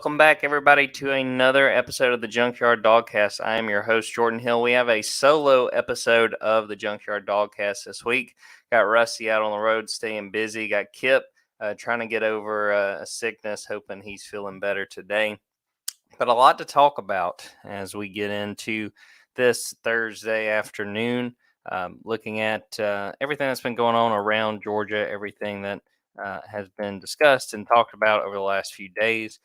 Welcome back, everybody, to another episode of the Junkyard Dawgcast. I am your host, Jordan Hill. We have a solo episode of the Junkyard Dawgcast this week. Got Rusty out on the road, staying busy. Got Kip trying to get over a sickness, hoping he's feeling better today. But a lot to talk about as we get into this Thursday afternoon. Looking at everything that's been going on around Georgia, everything that has been discussed and talked about over the last few days.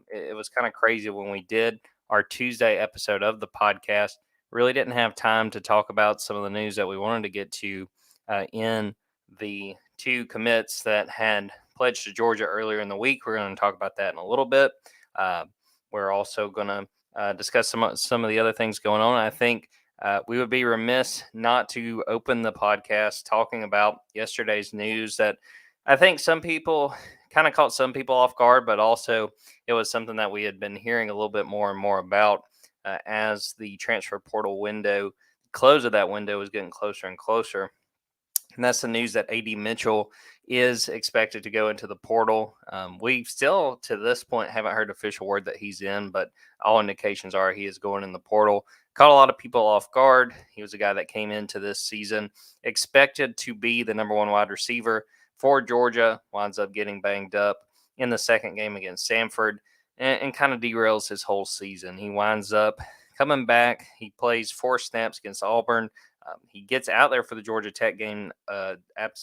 It was kind of crazy when we did our Tuesday episode of the podcast. Really didn't have time to talk about some of the news that we wanted to get to in the two commits that had pledged to Georgia earlier in the week. We're going to talk about that in a little bit. We're also going to discuss some of the other things going on. I think we would be remiss not to open the podcast talking about yesterday's news that I think some people kind of caught some people off guard, but also it was something that we had been hearing a little bit more and more about as the transfer portal window, close of that window was getting closer and closer. And that's the news that A.D. Mitchell is expected to go into the portal. We still, to this point, haven't heard official word that he's in, but all indications are he is going in the portal. Caught a lot of people off guard. He was a guy that came into this season expected to be the number one wide receiver for Georgia, winds up getting banged up in the second game against Samford and kind of derails his whole season. He winds up coming back. He plays 4 snaps against Auburn. He gets out there for the Georgia Tech game at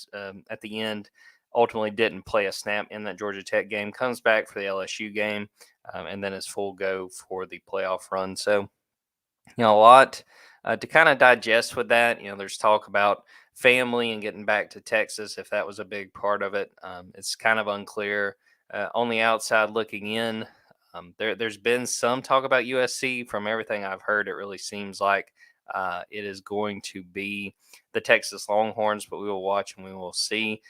the end. Ultimately didn't play a snap in that Georgia Tech game. Comes back for the LSU game, and then is full go for the playoff run. So, a lot to kind of digest with that. There's talk about family and getting back to Texas, if that was a big part of it. It's kind of unclear. On the outside looking in, there's been some talk about USC. From everything I've heard, it really seems like it is going to be the Texas Longhorns, but we will watch and we will see.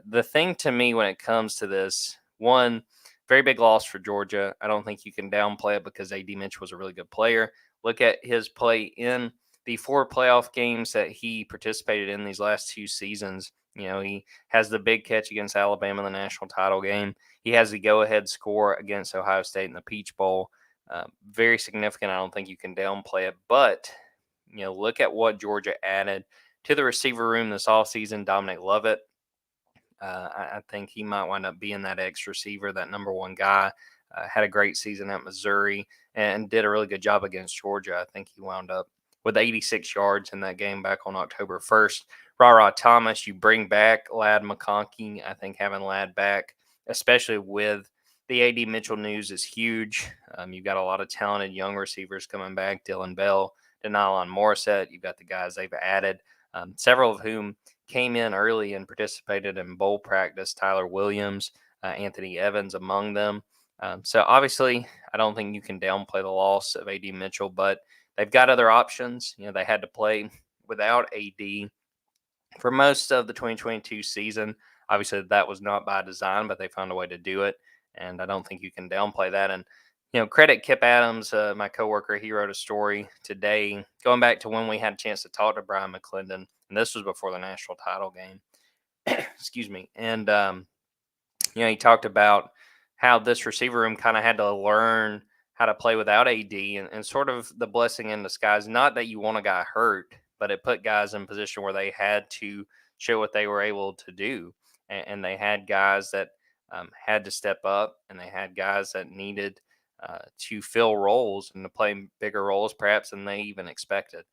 The thing to me when it comes to this, one, very big loss for Georgia. I don't think you can downplay it because A.D. Mitchell was a really good player. Look at his play in the 4 playoff games that he participated in these last 2 seasons. He has the big catch against Alabama in the national title game. He has the go-ahead score against Ohio State in the Peach Bowl. Very significant. I don't think you can downplay it. But, look at what Georgia added to the receiver room this offseason. Dominic Lovett. I think he might wind up being that X receiver, that number one guy. Had a great season at Missouri and did a really good job against Georgia. I think he wound up with 86 yards in that game back on October 1st. Ra Thomas, you bring back Ladd McConkey. I think having Ladd back, especially with the A.D. Mitchell news, is huge. You've got a lot of talented young receivers coming back. Dylan Bell, Denylon Morissette. You've got the guys they've added, several of whom came in early and participated in bowl practice. Tyler Williams, Anthony Evans among them. So obviously, I don't think you can downplay the loss of A.D. Mitchell, but they've got other options. They had to play without A.D. for most of the 2022 season. Obviously, that was not by design, but they found a way to do it, and I don't think you can downplay that. And credit Kip Adams, my coworker. He wrote a story today going back to when we had a chance to talk to Brian McClendon, and this was before the national title game. Excuse me. And he talked about how this receiver room kind of had to learn how to play without AD and sort of the blessing in disguise. Not that you want a guy hurt, but it put guys in position where they had to show what they were able to do. And they had guys that had to step up, and they had guys that needed to fill roles and to play bigger roles perhaps than they even expected.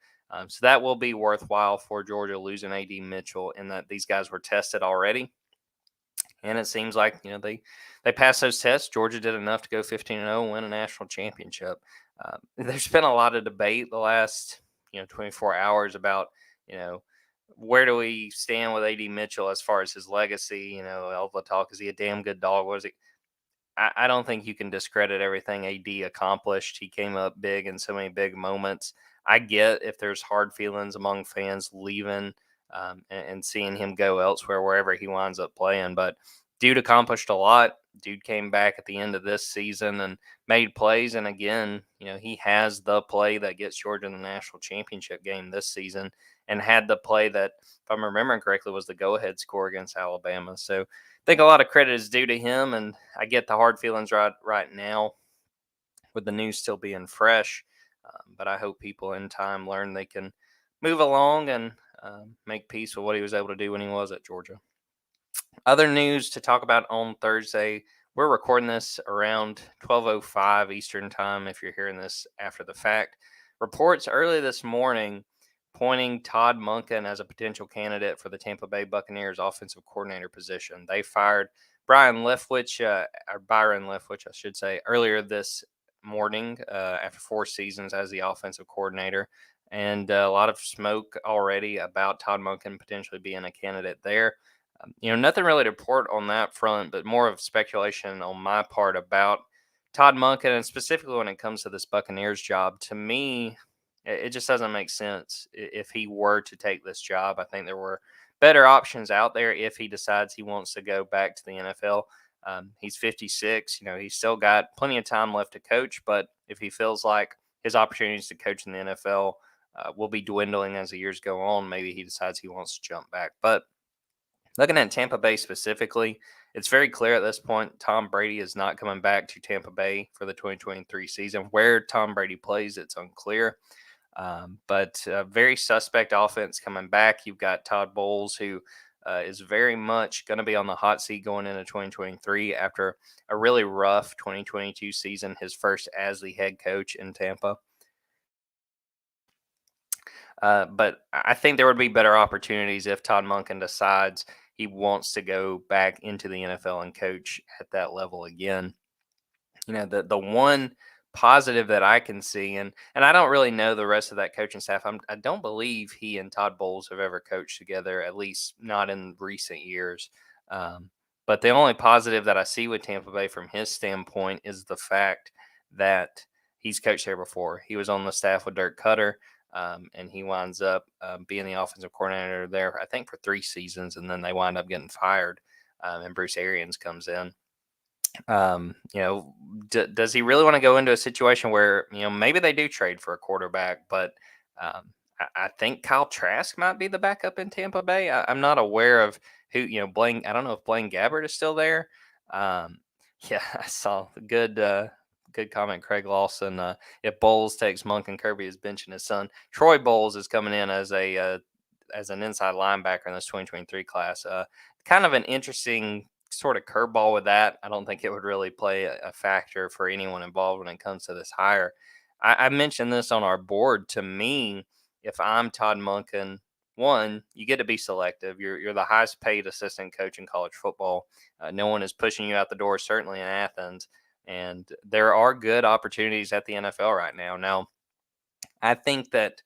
So that will be worthwhile for Georgia losing A.D. Mitchell in that these guys were tested already. And it seems like, they passed those tests. Georgia did enough to go 15-0 and win a national championship. There's been a lot of debate the last, 24 hours about, where do we stand with A.D. Mitchell as far as his legacy? All the talk, is he a damn good dog? Was he? I don't think you can discredit everything A.D. accomplished. He came up big in so many big moments. I get if there's hard feelings among fans leaving and seeing him go elsewhere, wherever he winds up playing. But dude accomplished a lot. Dude came back at the end of this season and made plays. And again, he has the play that gets Georgia in the national championship game this season and had the play that, if I'm remembering correctly, was the go-ahead score against Alabama. So I think a lot of credit is due to him, and I get the hard feelings right now. with the news still being fresh. But I hope people in time learn they can move along and make peace with what he was able to do when he was at Georgia. Other news to talk about on Thursday. We're recording this around 12:05 Eastern Time if you're hearing this after the fact. Reports early this morning pointing Todd Monken as a potential candidate for the Tampa Bay Buccaneers offensive coordinator position. They fired Byron Leftwich, I should say, earlier this morning after 4 seasons as the offensive coordinator. And a lot of smoke already about Todd Monken potentially being a candidate there. Nothing really to report on that front, but more of speculation on my part about Todd Monken, and specifically when it comes to this Buccaneers job. To me, it just doesn't make sense if he were to take this job. I think there were better options out there if he decides he wants to go back to the NFL. He's 56. He's still got plenty of time left to coach, but if he feels like his opportunities to coach in the NFL will be dwindling as the years go on, maybe he decides he wants to jump back. But looking at Tampa Bay specifically, it's very clear at this point Tom Brady is not coming back to Tampa Bay for the 2023 season. Where Tom Brady plays, it's unclear. But very suspect offense coming back. You've got Todd Bowles, who is very much going to be on the hot seat going into 2023 after a really rough 2022 season, his first as the head coach in Tampa. But I think there would be better opportunities if Todd Monken decides he wants to go back into the NFL and coach at that level again. The one positive that I can see, and I don't really know the rest of that coaching staff. I don't believe he and Todd Bowles have ever coached together, at least not in recent years. But the only positive that I see with Tampa Bay from his standpoint is the fact that he's coached there before. He was on the staff with Dirk Cutter. And he winds up being the offensive coordinator there, I think, for 3 seasons, and then they wind up getting fired, and Bruce Arians comes in. Does he really want to go into a situation where maybe they do trade for a quarterback, but I think Kyle Trask might be the backup in Tampa Bay. I'm not aware of who Blaine. I don't know if Blaine Gabbert is still there. Yeah, I saw good comment, Craig Lawson. If Bowles takes Monken, Kirby is benching his son. Troy Bowles is coming in as an inside linebacker in this 2023 class. Kind of an interesting sort of curveball with that. I don't think it would really play a factor for anyone involved when it comes to this hire. I mentioned this on our board. To me, if I'm Todd Monken, one, you get to be selective. You're the highest paid assistant coach in college football. No one is pushing you out the door, certainly in Athens. And there are good opportunities at the NFL right now. Now, I think that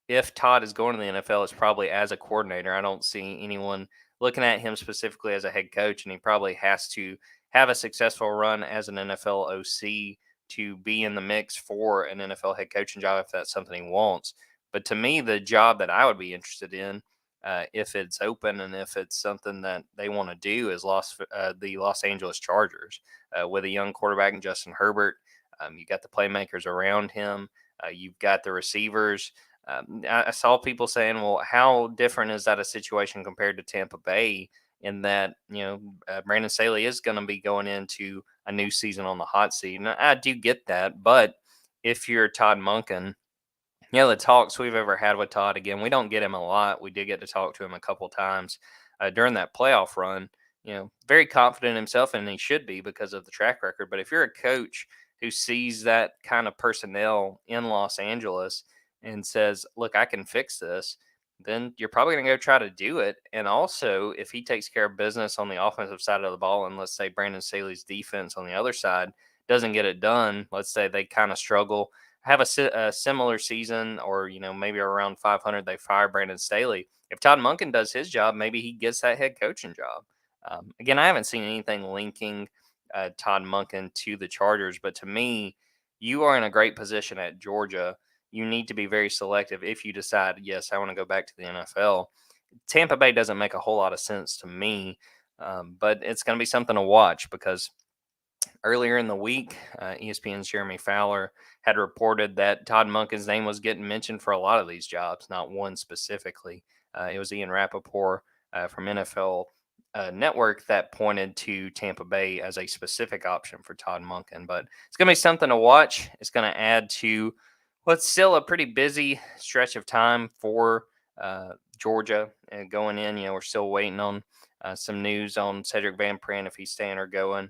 if Todd is going to the NFL, it's probably as a coordinator. I don't see anyone looking at him specifically as a head coach, and he probably has to have a successful run as an NFL OC to be in the mix for an NFL head coaching job if that's something he wants. But to me, the job that I would be interested in, if it's open and if it's something that they want to do, is the Los Angeles Chargers with a young quarterback in Justin Herbert. You got the playmakers around him. You've got the receivers. I saw people saying, well, how different is that a situation compared to Tampa Bay in that, Brandon Staley is going to be going into a new season on the hot seat. And I do get that. But if you're Todd Monken, the talks we've ever had with Todd, again, we don't get him a lot. We did get to talk to him a couple times during that playoff run. Very confident in himself, and he should be because of the track record. But if you're a coach who sees that kind of personnel in Los Angeles and says, look, I can fix this, then you're probably going to go try to do it. And also, if he takes care of business on the offensive side of the ball, and let's say Brandon Staley's defense on the other side doesn't get it done, let's say they kind of struggle, have a similar season, or maybe around 500, they fire Brandon Staley. If Todd Monken does his job, maybe he gets that head coaching job. Again, I haven't seen anything linking Todd Monken to the Chargers, but to me, you are in a great position at Georgia. You need to be very selective if you decide, yes, I want to go back to the NFL. Tampa Bay doesn't make a whole lot of sense to me, but it's going to be something to watch because earlier in the week, ESPN's Jeremy Fowler had reported that Todd Monken's name was getting mentioned for a lot of these jobs, not one specifically. It was Ian Rappaport from NFL network that pointed to Tampa Bay as a specific option for Todd Monken. But it's going to be something to watch. It's going to add to what's still a pretty busy stretch of time for Georgia going in. We're still waiting on some news on Cedric Van Pran if he's staying or going.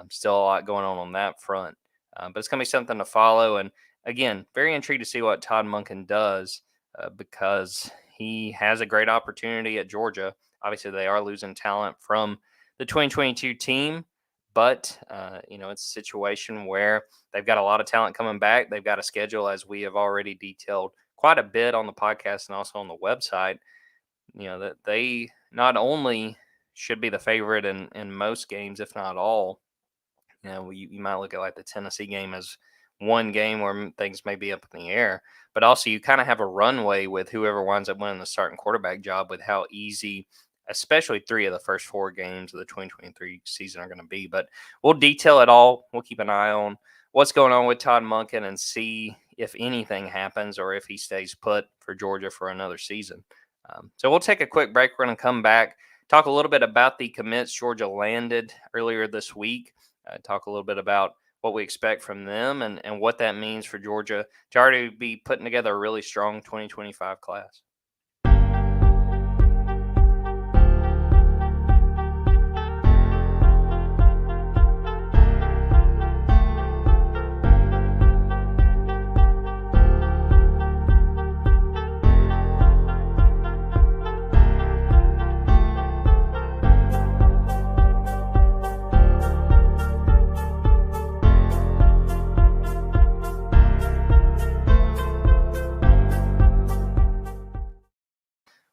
Still a lot going on that front. But it's going to be something to follow. And again, very intrigued to see what Todd Monken does because he has a great opportunity at Georgia. Obviously, they are losing talent from the 2022 team, but it's a situation where they've got a lot of talent coming back. They've got a schedule, as we have already detailed quite a bit on the podcast and also on the website. That they not only should be the favorite in most games, if not all. You might look at like the Tennessee game as one game where things may be up in the air, but also you kind of have a runway with whoever winds up winning the starting quarterback job with how easy, especially 3 of the first 4 games of the 2023 season are going to be. But we'll detail it all. We'll keep an eye on what's going on with Todd Monken and see if anything happens or if he stays put for Georgia for another season. So we'll take a quick break. We're going to come back, talk a little bit about the commits Georgia landed earlier this week. Talk a little bit about what we expect from them and what that means for Georgia to already be putting together a really strong 2025 class.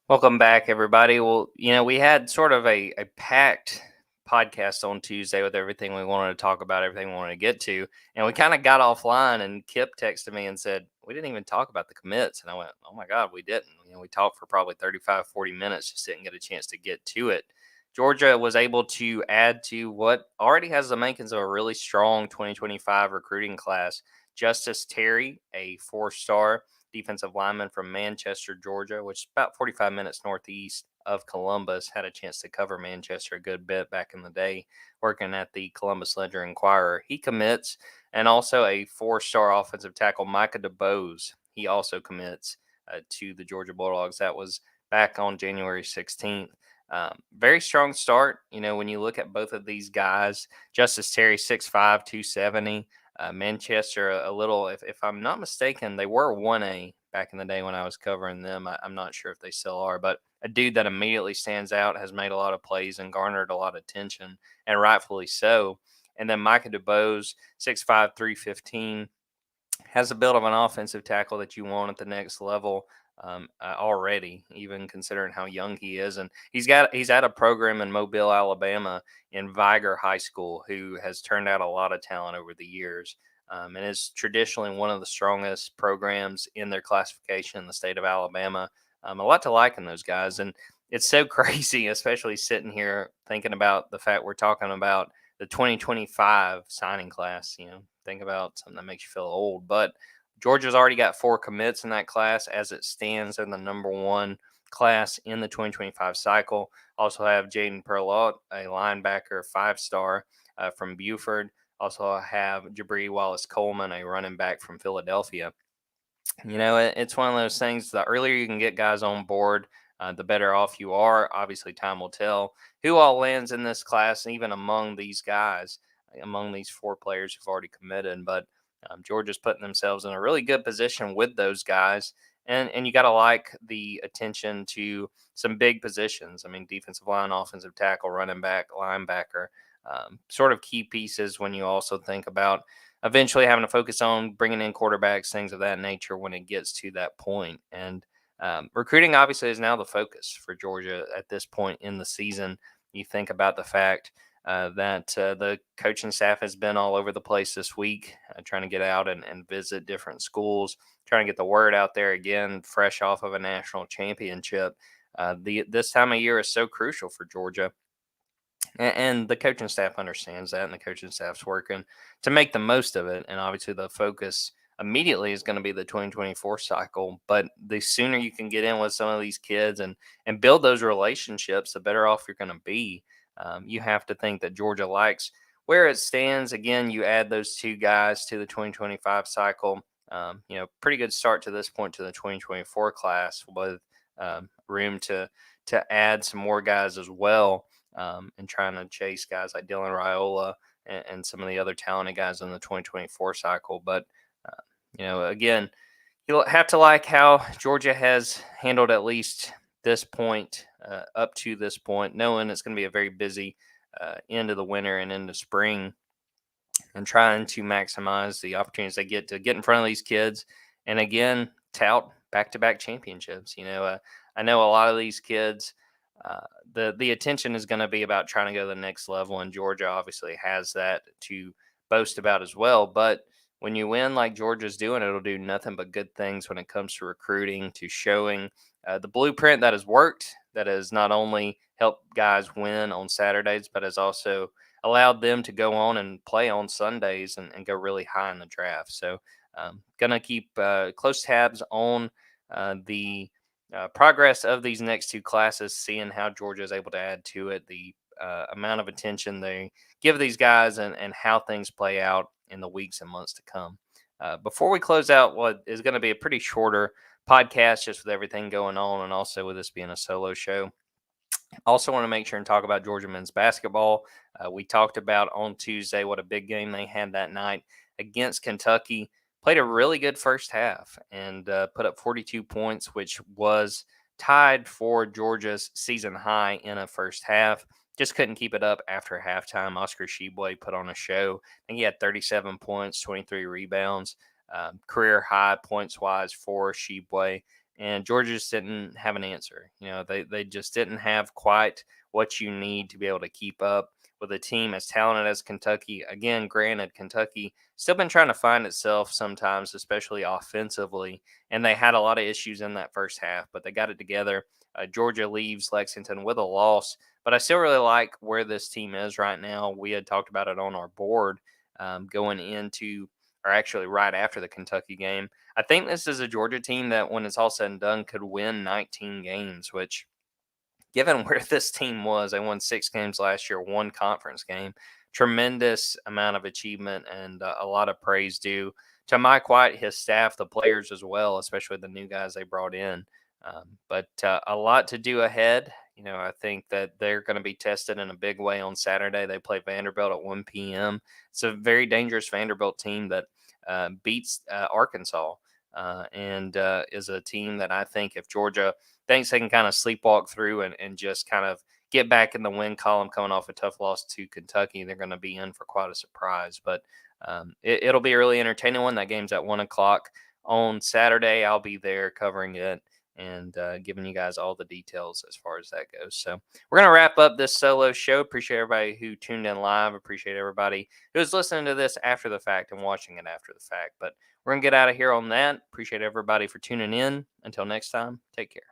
Welcome back, everybody. Well, we had sort of a packed podcast on Tuesday with everything we wanted to talk about, everything we wanted to get to. And we kind of got offline, and Kip texted me and said, we didn't even talk about the commits. And I went, oh my God, we didn't. We talked for probably 35, 40 minutes, just didn't get a chance to get to it. Georgia was able to add to what already has the makings of a really strong 2025 recruiting class. Justice Terry, a 4-star defensive lineman from Manchester, Georgia, which is about 45 minutes northeast of Columbus. Had a chance to cover Manchester a good bit back in the day, working at the Columbus Ledger-Inquirer. He commits, and also a 4-star offensive tackle, Micah DeBose. He also commits to the Georgia Bulldogs. That was back on January 16th. Very strong start. When you look at both of these guys, Justice Terry, 6'5", 270. Manchester, a little, if I'm not mistaken, they were 1A back in the day when I was covering them. I'm not sure if they still are, but a dude that immediately stands out, has made a lot of plays and garnered a lot of attention, and rightfully so. And then Micah DeBose, 6'5", 315, has the build of an offensive tackle that you want at the next level already, even considering how young he is. And he's at a program in Mobile, Alabama, in Viger High School, who has turned out a lot of talent over the years, and is traditionally one of the strongest programs in their classification in the state of Alabama. A lot to like in those guys. And it's so crazy, especially sitting here thinking about the fact we're talking about the 2025 signing class. Think about something that makes you feel old, but Georgia's already got 4 commits in that class as it stands. They're the number 1 class in the 2025 cycle. Also have Jaden Perlot, a linebacker, 5-star from Buford. Also have Jabri Wallace-Coleman, a running back from Philadelphia. It's one of those things, the earlier you can get guys on board, the better off you are. Obviously, time will tell who all lands in this class, even among these guys, among these 4 players who've already committed. But Georgia's putting themselves in a really good position with those guys. And you got to like the attention to some big positions. I mean, defensive line, offensive tackle, running back, linebacker, sort of key pieces when you also think about eventually having to focus on bringing in quarterbacks, things of that nature when it gets to that point. And recruiting obviously is now the focus for Georgia at this point in the season. You think about the fact that the coaching staff has been all over the place this week, trying to get out and visit different schools, trying to get the word out there again, fresh off of a national championship. This time of year is so crucial for Georgia. And the coaching staff understands that, and the coaching staff's working to make the most of it. And obviously the focus immediately is going to be the 2024 cycle. But the sooner you can get in with some of these kids and build those relationships, the better off you're going to be. You have to think that Georgia likes where it stands. Again, you add those two guys to the 2025 cycle. Pretty good start to this point to the 2024 class with room to add some more guys as well, and trying to chase guys like Dylan Raiola and some of the other talented guys in the 2024 cycle. But again, you'll have to like how Georgia has handled at least this point, up to this point, knowing it's going to be a very busy end of the winter and into spring, and trying to maximize the opportunities they get to get in front of these kids. And again, tout back-to-back championships. I know a lot of these kids, the attention is going to be about trying to go to the next level, and Georgia obviously has that to boast about as well. But when you win like Georgia's doing, it'll do nothing but good things when it comes to recruiting, to showing the blueprint that has worked, that has not only helped guys win on Saturdays, but has also allowed them to go on and play on Sundays and go really high in the draft. So, going to keep close tabs on the progress of these next two classes, seeing how Georgia is able to add to it, the amount of attention they give these guys, and how things play out in the weeks and months to come. Before we close out what is going to be a pretty shorter podcast, just with everything going on, and also with this being a solo show, also want to make sure and talk about Georgia men's basketball. We talked about on Tuesday what a big game they had that night against Kentucky. Played a really good first half and put up 42 points, which was tied for Georgia's season high in a first half. Just couldn't keep it up after halftime. Oscar Tshiebwe put on a show. I think he had 37 points, 23 rebounds, career high points-wise for Tshiebwe. And Georgia just didn't have an answer. They just didn't have quite what you need to be able to keep up with a team as talented as Kentucky. Again, granted, Kentucky still been trying to find itself sometimes, especially offensively, and they had a lot of issues in that first half, but they got it together. Georgia leaves Lexington with a loss, but I still really like where this team is right now. We had talked about it on our board going into, or actually right after the Kentucky game. I think this is a Georgia team that, when it's all said and done, could win 19 games, which, given where this team was, they won 6 games last year, 1 conference game. Tremendous amount of achievement, and a lot of praise due to Mike White, his staff, the players as well, especially the new guys they brought in. But a lot to do ahead. I think that they're going to be tested in a big way on Saturday. They play Vanderbilt at 1 p.m. It's a very dangerous Vanderbilt team that beats Arkansas, and is a team that I think if Georgia thinks they can kind of sleepwalk through and just kind of get back in the win column coming off a tough loss to Kentucky, they're going to be in for quite a surprise. But it'll be a really entertaining one. That game's at 1 o'clock on Saturday. I'll be there covering it and giving you guys all the details as far as that goes. So we're going to wrap up this solo show. Appreciate everybody who tuned in live. Appreciate everybody who's listening to this after the fact and watching it after the fact. But we're going to get out of here on that. Appreciate everybody for tuning in. Until next time, take care.